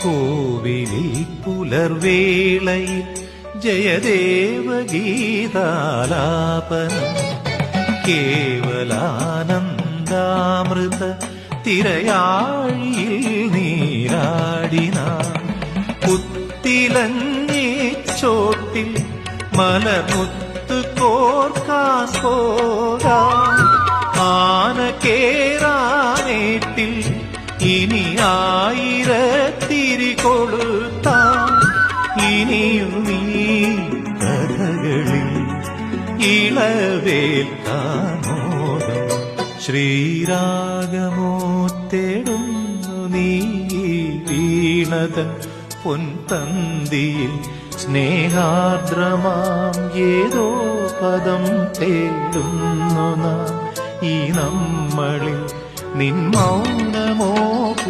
കോവിലിൽ പുലർവേളയിൽ ജയദേവഗീതാലാപനം കേവലാനന്ദാമൃത തിരയാഴിയിൽ നീരാടിന പുത്തിലഞ്ഞേ ചോട്ടിൽ മലമുത്ത് കോർക്കാൻ പോരാ ആന കേറാനേട്ടിൽ ഇനി ആയിരത്തിരി കൊളുത്താം ഇനിയും ഈ കഥകളിൽ ഇളവേൽക്കാമോദം ശ്രീരാഗമോ തേടുന്നു നീ വീണതൻ പൊൻതന്തിയിൽ സ്നേഹാർദ്രമാം ഏതോ പദം തേടുന്നു നാം ഈ നമ്മളിൽ നിൻ മൗനമോ